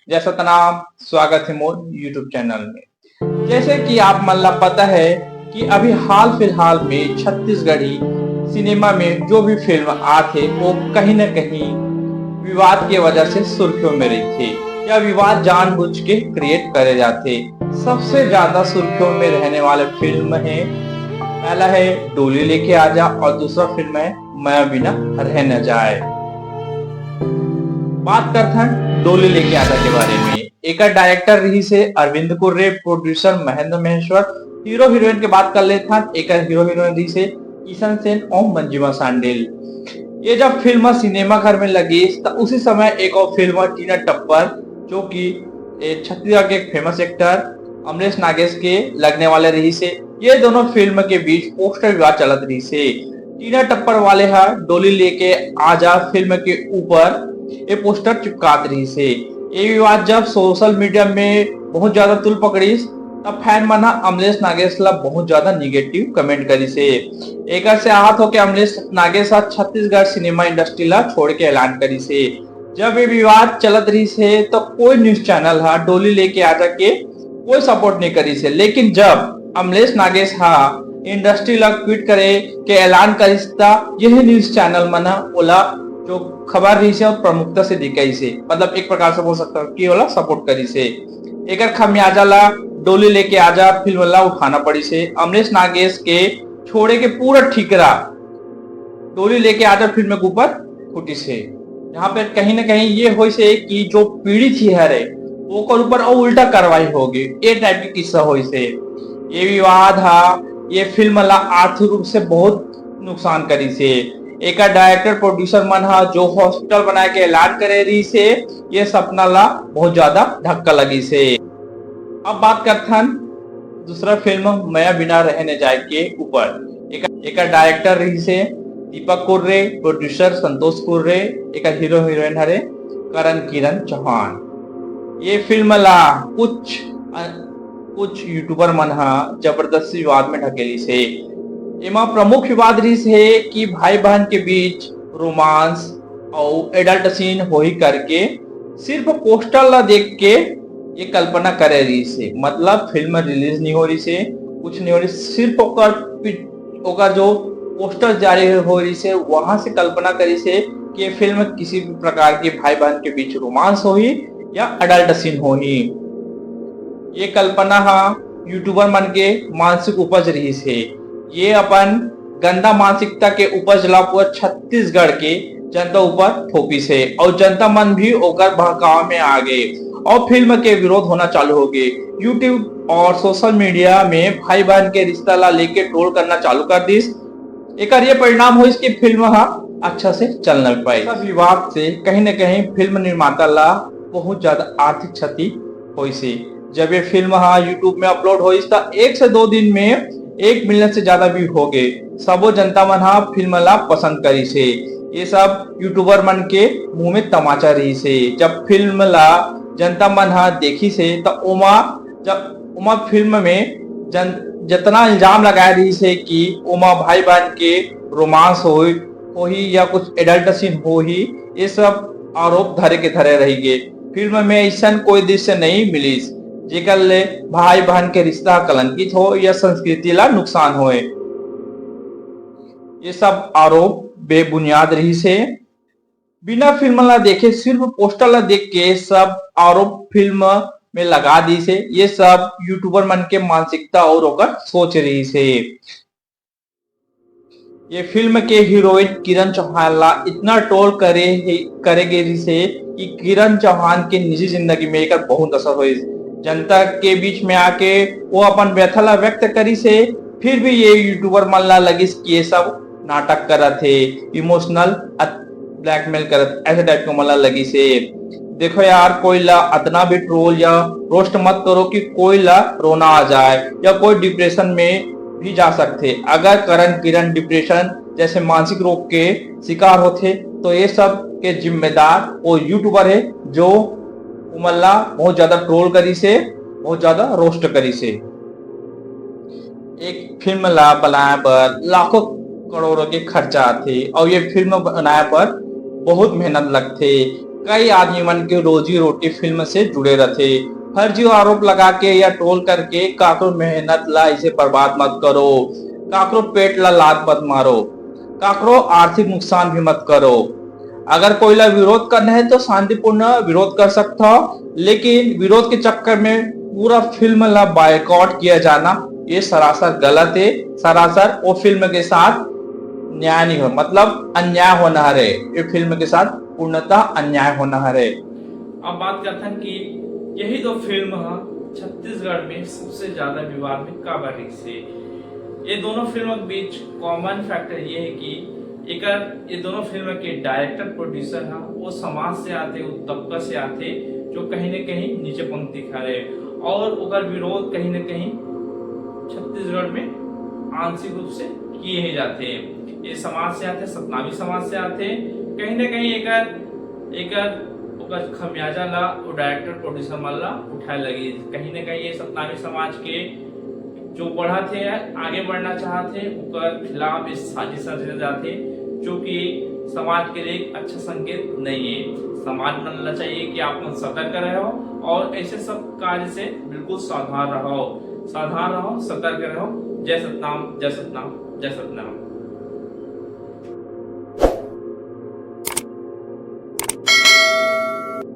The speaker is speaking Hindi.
जय सतनाम। स्वागत है मोर यूट्यूब चैनल में। जैसे कि आप मल्ला पता है कि अभी हाल फिलहाल में छत्तीसगढ़ी सिनेमा में जो भी फिल्म आते वो कहीं न कहीं विवाद की वजह से सुर्खियों में रही थे या विवाद जानबूझ के क्रिएट करे जाते। सबसे ज्यादा सुर्खियों में रहने वाले फिल्म है, पहला है डोली लेके आजा और दूसरा फिल्म है मैं बिना रह न जाए। बात करते हैं डोली लेके आजा के बारे में। एक डायरेक्टर रही से Arvind Kurre, producer Mahendra Maheshwar, hero heroine की बात कर लेते हैं। एक हीरो हीरोइन रही से किशन सेन और मंजिमा सांडेल। ये जब फिल्म सिनेमा घर में लगी तो उसी समय एक और फिल्म टीना टप्पर, जो कि छत्तीसगढ़ के एक फेमस एक्टर अमरीश नागेश के लगने वाले रही से, ये दोनों फिल्म के बीच पोस्टर विवाद चलत रही से। टीना टप्पर वाले है डोली लेके आजा फिल्म के ऊपर ये पोस्टर चिपकात रही से। ये विवाद जब सोशल मीडिया में बहुत ज्यादा तुल पकड़ी तब फैन मना अमरीश नागेश ला बहुत ज्यादा निगेटिव कमेंट करी से। एक से आहत होकर अमरीश नागेश छत्तीसगढ़ सिनेमा इंडस्ट्री ला छोड़ के ऐलान करी से। जब ये विवाद चलत रही से तो कोई न्यूज चैनल हा डोली लेके आजा के कोई सपोर्ट नहीं करी से, लेकिन जब अमरीश नागेश हा इंडस्ट्री ला क्विट करे के ऐलान करिस्ता, यही न्यूज चैनल मना ओला जो खबर रही से और प्रमुखता से दिखाई से, मतलब एक प्रकार से बोल सकता हूँ कि ओला सपोर्ट करी से। एक खमियाजा ला डोली लेके आजा फिल्म ला उठाना पड़ी से। अमरीश नागेश के छोड़े के पूरा ठिकरा डोली लेके आजा फिल्म के ऊपर फूटी से। यहाँ पे कहीं ना कहीं ये हो से कि जो पीड़ी थी हरे वो ऊपर और उल्टा कार्रवाई होगी, ये टाइप की किस्सा हो से। ये विवाद हा ये फिल्म ला आर्थिक रूप से बहुत नुकसान करी से। एक डायरेक्टर प्रोड्यूसर मन हा जो हॉस्पिटल बनाए के ऐलान करे रही से, ये सपना ला बहुत ज्यादा धक्का लगी से। अब बात करते हैं दूसरा फिल्म मैं बिना रहने जाए के ऊपर। एक डायरेक्टर रही से दीपक कुर्रे, प्रोड्यूसर संतोष कुर्रे, एक हीरो हीरोइन हरे करण किरण चौहान। ये फिल्म ला कुछ यूट्यूबर मन हा जबरदस्ती विवाद में ढकेली से। एमा प्रमुख विवाद रही है कि भाई बहन के बीच रोमांस और एडल्ट सीन हो ही करके सिर्फ पोस्टर ला देख के ये कल्पना करे रही से, मतलब फिल्म रिलीज नहीं हो रही से, कुछ नहीं हो रही, सिर्फ ओकर जो पोस्टर जारी हो रही से वहां से कल्पना करी से कि ये फिल्म किसी भी प्रकार के भाई बहन के बीच रोमांस हो ही या अडल्ट सीन हो ही। ये कल्पना हा यूट्यूबर मन के मानसिक उपज रही से। ये अपन गंदा मानसिकता के उपज ला पूरा छत्तीसगढ़ के जनता ऊपर थोपी से और जनता मन भी ओकर बहकाव में आ गए और फिल्म के विरोध होना चालू हो गए। यूट्यूब और सोशल मीडिया में भाई बहन के रिश्ता ला लेके ट्रोल करना चालू कर दी। एक ये परिणाम हो इसकी फिल्म हा अच्छा से चल न पाई। विवाद से कहीं न कहीं फिल्म निर्माता ला बहुत ज्यादा आर्थिक क्षति हुई से। जब ये फिल्म हा यूट्यूब में अपलोड हुई तो 1 से 2 दिन में 1 मिलियन से ज्यादा व्यू हो गए। सबो जनता मन हा फिल्म ला पसंद करी से। ये सब यूट्यूबर मन के मुंह में तमाचा रही से। जब फिल्म ला जनता मन हा देखी से तो उमा फिल्म में जितना इल्जाम लगाया रही से कि उमा भाई बहन के रोमांस हो ही या कुछ एडल्ट सीन हो ही, ये सब आरोप धरे के धरे रही गए। फिल्म में ऐसा कोई दृश्य नहीं मिली जेकर ले भाई बहन के रिश्ता कलंकित हो या संस्कृति ला नुकसान होए। ये सब आरोप बेबुनियाद रही से। बिना फिल्म ला देखे सिर्फ पोस्टर ला देख के सब आरोप फिल्म में लगा दी से। ये सब यूट्यूबर मन के मानसिकता और ओकर सोच रही से। ये फिल्म के हीरोइन किरण चौहान ला इतना ट्रोल करे गई से कि किरण चौहान के निजी जिंदगी में एक बहुत असर हुई। जनता के बीच में आके वो अपन व्यथा ला व्यक्त करी से, फिर भी ये यूट्यूबर मन ला लगिस कि ये सब नाटक करत थे, इमोशनल ब्लैकमेल करत, ऐसे टाइप को मला लगी से। देखो यार, कोई ला इतना भी ट्रोल या रोस्ट मत करो कि कोई ला रोना आ जाए या कोई डिप्रेशन में भी जा सकते। अगर करण किरण डिप्रेशन जैसे मानसिक रोग के शिकार होते तो ये सब के जिम्मेदार वो यूट्यूबर है जो उमल्ला बहुत ज्यादा ट्रोल करी से, बहुत ज्यादा रोस्ट करी से। एक फिल्म ला बनाए पर लाखों करोड़ों के खर्चा थे और ये फिल्म बनाए पर बहुत मेहनत लगते। कई आदमी मन के रोजी रोटी फिल्म से जुड़े रहते। फर्जी आरोप लगा के या ट्रोल करके काकरो मेहनत ला इसे बर्बाद मत करो, काकरो पेट ला लात मत मारो, काकरो आर्थिक नुकसान भी मत करो। अगर कोई ला विरोध करना है तो शांतिपूर्ण विरोध कर सकता हो, लेकिन विरोध के चक्कर में पूरा फिल्म ला बायकॉट किया जाना ये सरासर गलत है। सरासर वो फिल्म के साथ न्याय नहीं हो, मतलब अन्याय होना है। ये फिल्म के साथ पूर्णतः अन्याय होना है। अब बात करते हैं कि यही दो फिल्म छत्तीसगढ़ में सबसे ज्यादा विवाद में का बारीक से। ये दोनों फिल्मों के बीच कॉमन फैक्टर ये है कि ये दोनों फिल्म के डायरेक्टर प्रोड्यूसर है वो समाज से आते, वो तबका से आते जो कहीं न कहीं नीचे पंक्ति खा रहे, और उनका विरोध कहीं न कहीं छत्तीसगढ़ में आंशिक रूप से किए ही जाते हैं। ये समाज से आते, सतनामी समाज से आते, कहीं न कहीं एक खमियाजा ला वो डायरेक्टर प्रोड्यूसर मन ला उठाए लगी। कहीं न कहीं ये सतनामी समाज के जो बढ़ा थे, आगे बढ़ना चाहते, उनके खिलाफ इस साजिश रचे जाते, जो कि समाज के लिए एक अच्छा संकेत नहीं है। समाज मनना चाहिए कि आप सतर्क रहो और ऐसे सब कार्य से बिल्कुल सावधान रहो, सतर्क रहो। जय सतनाम, जय सतनाम, जय सतनाम।